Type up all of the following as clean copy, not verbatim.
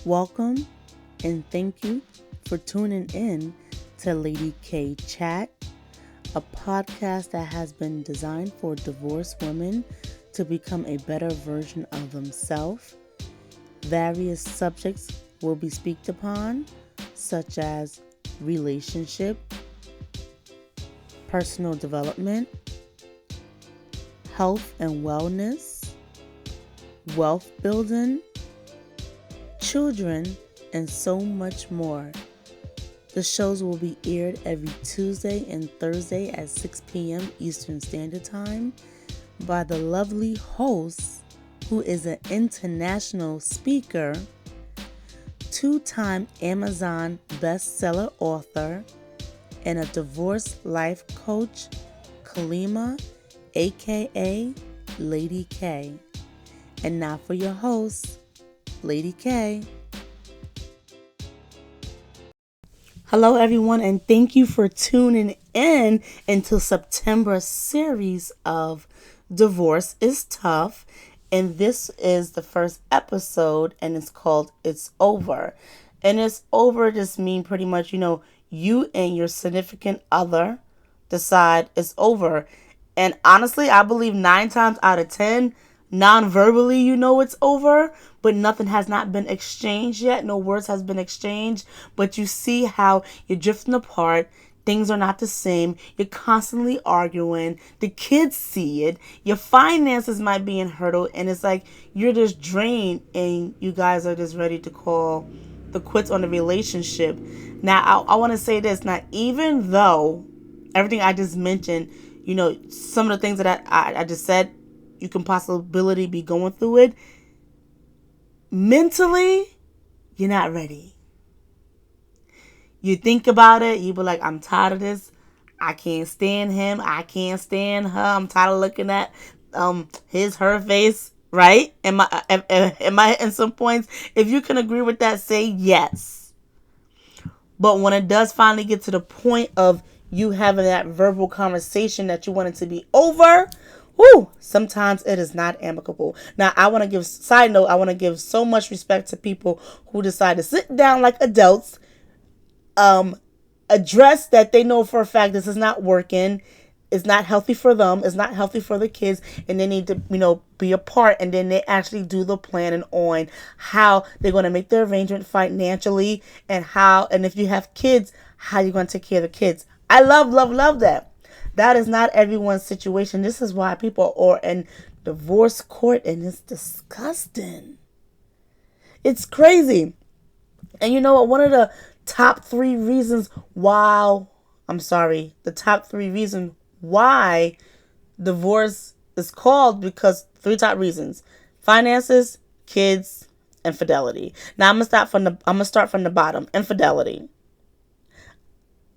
Welcome and thank you for tuning in to Lady K Chat, a podcast that has been designed for divorced women to become a better version of themselves. Various subjects will be speaked upon, such as relationship, personal development, health and wellness, wealth building, children, and so much more. The shows will be aired every Tuesday and Thursday at 6 p.m. Eastern Standard Time by the lovely host, who is an international speaker, two-time Amazon bestseller author, and a divorce life coach, Kalima, aka Lady K. And now for your host, Lady K. Hello everyone, and thank you for tuning in into September series of Divorce is Tough. And this is the first episode, and it's called It's Over. And it's over just mean pretty much, you and your significant other decide it's over. And honestly, I believe 9 times out of 10, non-verbally, it's over, but nothing has not been exchanged yet. No words has been exchanged, but you see how you're drifting apart. Things are not the same. You're constantly arguing. The kids see it. Your finances might be in hurdle, and it's like you're just drained, and you guys are just ready to call the quits on the relationship. Now, I want to say this. Now, even though everything I just mentioned, some of the things that I just said, you can possibly be going through it. Mentally, you're not ready. You think about it, you be like, I'm tired of this. I can't stand him. I can't stand her. I'm tired of looking at her face, right? Am I hitting some points? If you can agree with that, say yes. But when it does finally get to the point of you having that verbal conversation that you want it to be over, sometimes it is not amicable. Now, I want to give so much respect to people who decide to sit down like adults, address that they know for a fact this is not working, it's not healthy for them, it's not healthy for the kids, and they need to, be apart, and then they actually do the planning on how they're going to make the arrangement financially, and if you have kids, how you're going to take care of the kids. I love that. That is not everyone's situation. This is why people are in divorce court, and it's disgusting. It's crazy. And you know what? One of the top 3 reasons why divorce is called, because 3 top reasons: finances, kids, and fidelity. Now I'm gonna start from the bottom. Infidelity.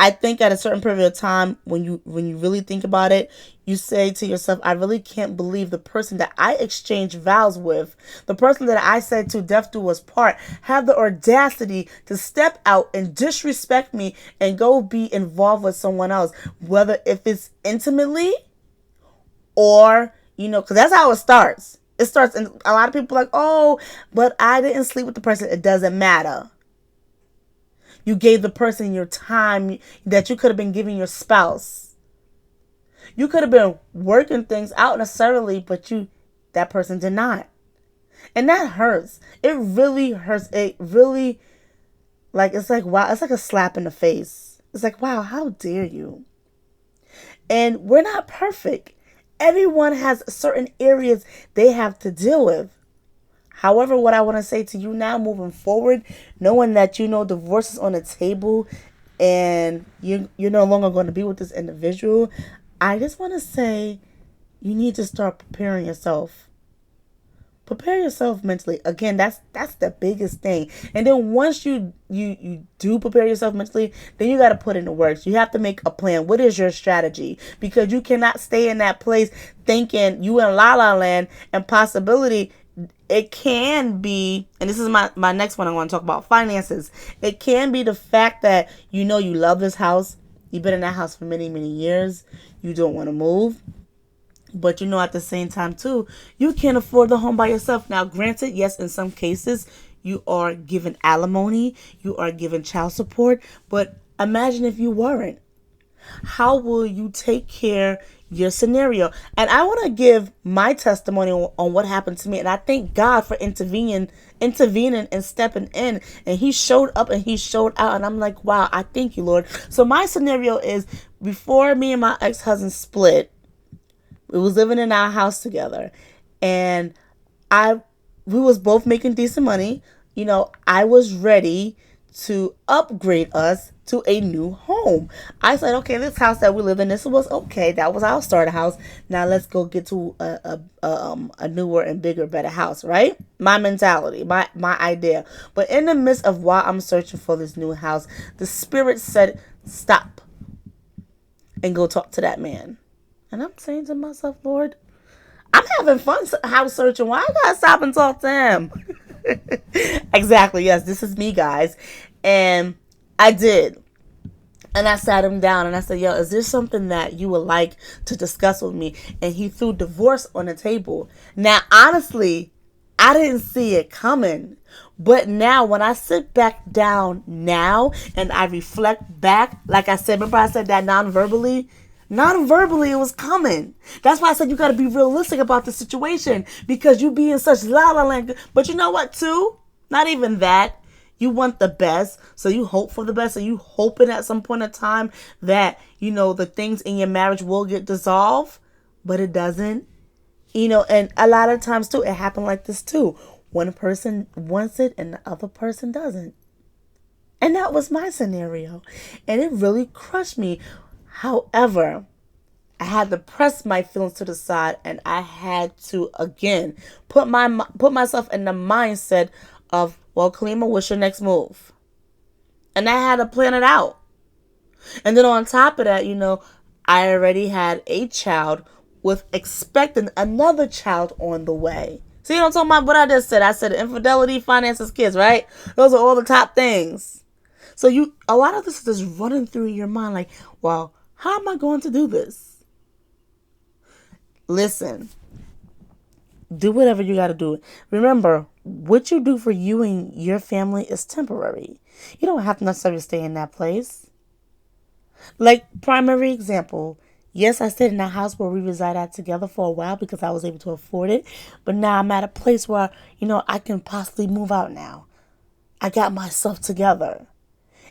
I think at a certain period of time, when you really think about it, you say to yourself, I really can't believe the person that I exchanged vows with, the person that I said to death do us part, have the audacity to step out and disrespect me and go be involved with someone else, whether if it's intimately or, because that's how it starts. It starts, and a lot of people are like, oh, but I didn't sleep with the person. It doesn't matter. You gave the person your time that you could have been giving your spouse. You could have been working things out necessarily, but that person did not. And that hurts. It really hurts. It really, it's like, wow, it's like a slap in the face. It's like, wow, how dare you? And we're not perfect. Everyone has certain areas they have to deal with. However, what I want to say to you now, moving forward, knowing that divorce is on the table and you're no longer going to be with this individual, I just want to say you need to start preparing yourself. Prepare yourself mentally. Again, that's the biggest thing. And then once you do prepare yourself mentally, then you got to put in the works. You have to make a plan. What is your strategy? Because you cannot stay in that place thinking you in la la land, and possibility. It can be, and this is my next one I want to talk about, finances. It can be the fact that you love this house. You've been in that house for many, many years. You don't want to move. But at the same time too, you can't afford the home by yourself. Now, granted, yes, in some cases, You are given alimony. You are given child support. But imagine if you weren't. How will you take care your scenario? And I want to give my testimony on what happened to me. And I thank God for intervening and stepping in. And he showed up and he showed out. And I'm like, wow, I thank you, Lord. So my scenario is, before me and my ex-husband split, we was living in our house together. And we was both making decent money. I was ready to upgrade us to a new home. I said, okay, this house that we live in, this was okay. That was our starter house. Now let's go get to a newer and bigger, better house, right? My mentality, my idea. But in the midst of while I'm searching for this new house, the Spirit said, stop and go talk to that man. And I'm saying to myself, Lord, I'm having fun house searching. Why I gotta stop and talk to him? Exactly. Yes, this is me, guys. And I did. And I sat him down and I said, yo, is there something that you would like to discuss with me? And he threw divorce on the table. Now, honestly, I didn't see it coming. But now when I sit back down now and I reflect back, like I said, remember I said that non-verbally it was coming. That's why I said you got to be realistic about the situation, because you be in such la la land. But you know what, too? Not even that. You want the best, so you hope for the best. So you hoping at some point in time that, the things in your marriage will get dissolved, but it doesn't. And a lot of times, too, it happened like this, too. One person wants it and the other person doesn't. And that was my scenario. And it really crushed me. However, I had to press my feelings to the side, and I had to, again, put myself in the mindset of, well, Kalima, what's your next move? And I had to plan it out. And then on top of that, I already had a child with expecting another child on the way. See what I'm talking about? What I just said. I said infidelity, finances, kids, right? Those are all the top things. So a lot of this is just running through your mind like, well, how am I going to do this? Listen, do whatever you got to do. Remember, what you do for you and your family is temporary. You don't have to necessarily stay in that place. Like, primary example, yes, I stayed in that house where we resided together for a while because I was able to afford it. But now I'm at a place where, I can possibly move out now. I got myself together.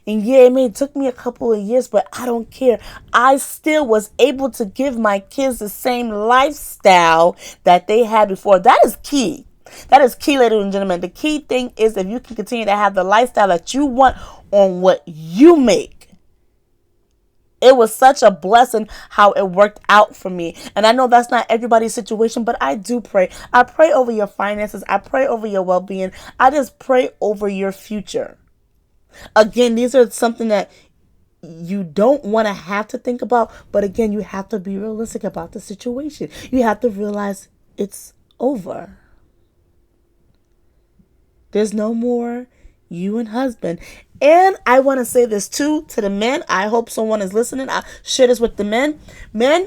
And yeah, it took me a couple of years, but I don't care. I still was able to give my kids the same lifestyle that they had before. That is key. That is key, ladies and gentlemen. The key thing is if you can continue to have the lifestyle that you want on what you make. It was such a blessing how it worked out for me. And I know that's not everybody's situation, but I do pray. I pray over your finances. I pray over your well-being. I just pray over your future. Again, these are something that you don't want to have to think about. But again, you have to be realistic about the situation. You have to realize it's over. There's no more you and husband. And I want to say this too to the men. I hope someone is listening. I'll share this with the men. Men,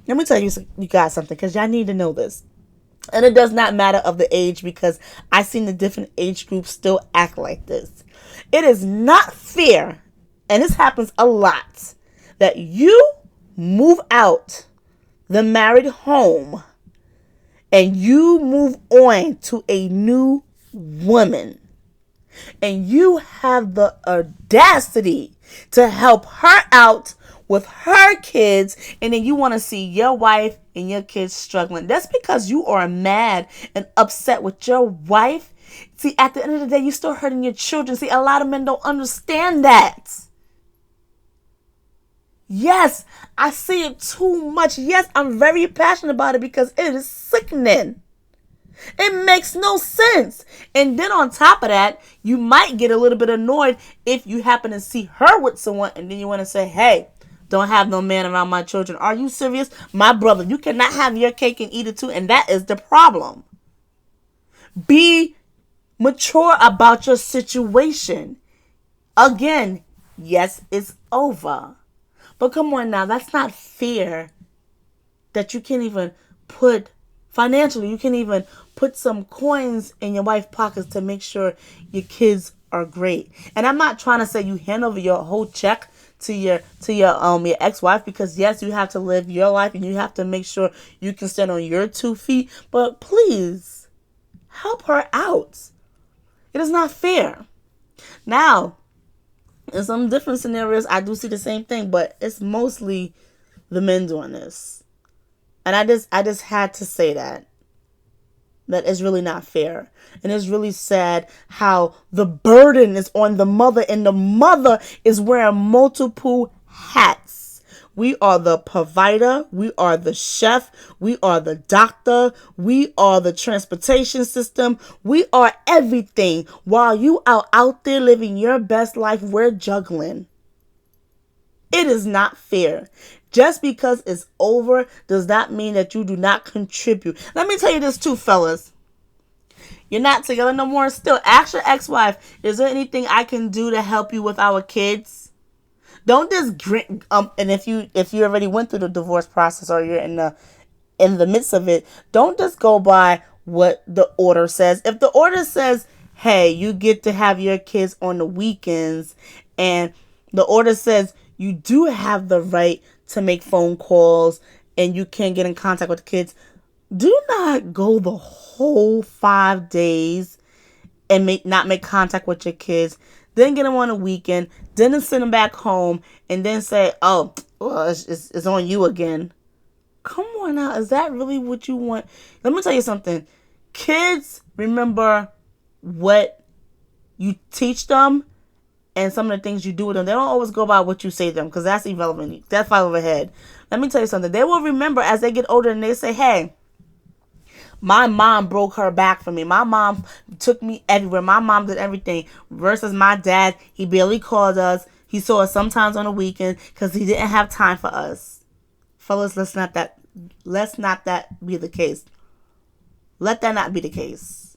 let me tell you guys something, because y'all need to know this. And it does not matter of the age, because I've seen the different age groups still act like this. It is not fair, and this happens a lot, that you move out the married home and you move on to a new woman, and you have the audacity to help her out with her kids, and then you want to see your wife and your kids struggling. That's because you are mad and upset with your wife. See, at the end of the day, you're still hurting your children. See, a lot of men don't understand that. Yes, I see it too much. Yes, I'm very passionate about it because it is sickening. It makes no sense. And then on top of that, you might get a little bit annoyed if you happen to see her with someone and then you want to say, hey, don't have no man around my children. Are you serious? My brother, you cannot have your cake and eat it too. And that is the problem. Be mature about your situation. Again, yes, it's over. But come on now, that's not fair that you can't even put Financially, you can even put some coins in your wife's pockets to make sure your kids are great. And I'm not trying to say you hand over your whole check to your ex-wife, because yes, you have to live your life and you have to make sure you can stand on your 2 feet, but please help her out. It is not fair. Now, in some different scenarios, I do see the same thing, but it's mostly the men doing this. And I just had to say that it's really not fair. And it's really sad how the burden is on the mother, and the mother is wearing multiple hats. We are the provider, we are the chef, we are the doctor, we are the transportation system, we are everything. While you are out there living your best life, we're juggling. It is not fair. Just because it's over does not mean that you do not contribute. Let me tell you this too, fellas. You're not together no more. Still, ask your ex-wife, is there anything I can do to help you with our kids? Don't just and if you already went through the divorce process, or you're in the midst of it, don't just go by what the order says. If the order says, hey, you get to have your kids on the weekends, and the order says you do have the right to make phone calls and you can't get in contact with the kids, do not go the whole 5 days and not make contact with your kids, then get them on a weekend, then send them back home, and then say, oh, well, it's on you again. Come on now, is that really what you want? Let me tell you something. Kids remember what you teach them and some of the things you do with them. They don't always go by what you say to them, because that's irrelevant. That's far overhead. Let me tell you something. They will remember as they get older and they say, hey, my mom broke her back for me. My mom took me everywhere. My mom did everything. Versus my dad, he barely called us. He saw us sometimes on the weekend because he didn't have time for us. Fellas, let's not that be the case. Let that not be the case.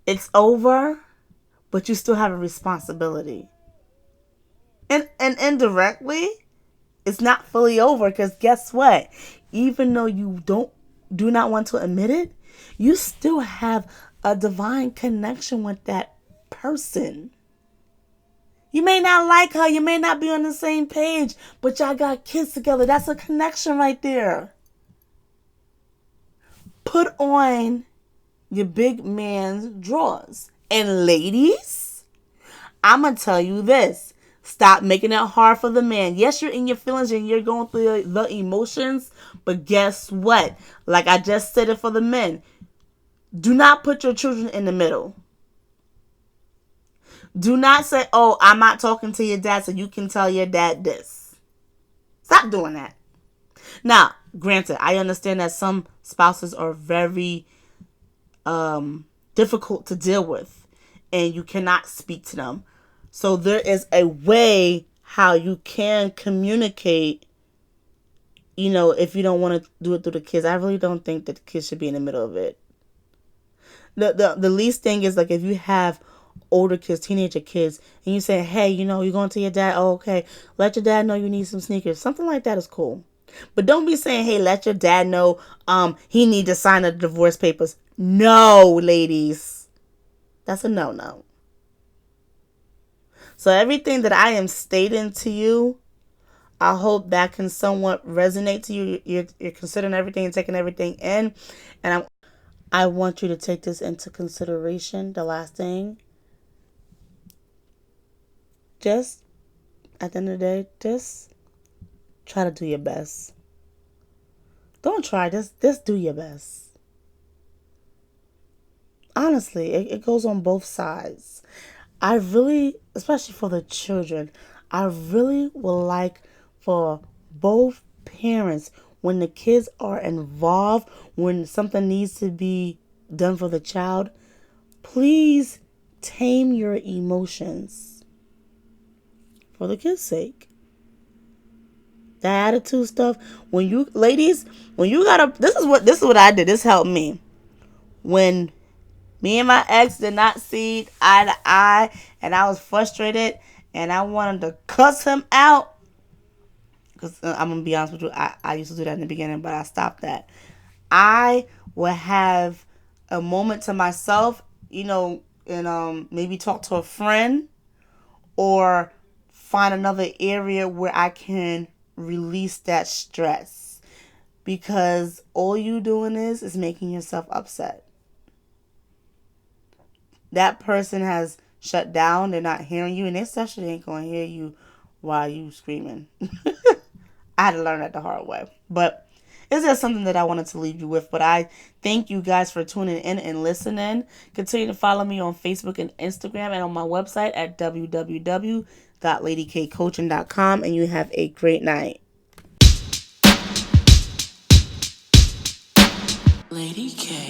It's over, but you still have a responsibility. And indirectly, it's not fully over, because guess what? Even though you do not want to admit it, you still have a divine connection with that person. You may not like her, you may not be on the same page, but y'all got kids together. That's a connection right there. Put on your big man's drawers. And ladies, I'm going to tell you this. Stop making it hard for the man. Yes, you're in your feelings and you're going through the emotions, but guess what? Like I just said it for the men. Do not put your children in the middle. Do not say, oh, I'm not talking to your dad so you can tell your dad this. Stop doing that. Now, granted, I understand that some spouses are very difficult to deal with and you cannot speak to them. So there is a way how you can communicate, if you don't want to do it through the kids. I really don't think that the kids should be in the middle of it. The least thing is, like, if you have older kids, teenager kids, and you say, hey, you're going to your dad. Oh, okay. Let your dad know you need some sneakers. Something like that is cool. But don't be saying, hey, let your dad know he need to sign the divorce papers. No, ladies. That's a no-no. So everything that I am stating to you, I hope that can somewhat resonate to you. You're considering everything and taking everything in. And I want you to take this into consideration. The last thing. Just, at the end of the day, just try to do your best. Don't try, just do your best. Honestly, it goes on both sides. I really, especially for the children, I really would like for both parents, when the kids are involved, when something needs to be done for the child, please tame your emotions for the kids' sake. The attitude stuff, ladies, this is what I did. This helped me. When me and my ex did not see eye to eye, and I was frustrated, and I wanted to cuss him out, because I'm going to be honest with you, I used to do that in the beginning, but I stopped that. I will have a moment to myself, and maybe talk to a friend or find another area where I can release that stress, because all you doing is making yourself upset. That person has shut down. They're not hearing you, and they especially ain't going to hear you while you screaming. I had to learn that the hard way. But it's just something that I wanted to leave you with. But I thank you guys for tuning in and listening. Continue to follow me on Facebook and Instagram and on my website at www.ladykaycoaching.com. And you have a great night. Lady K.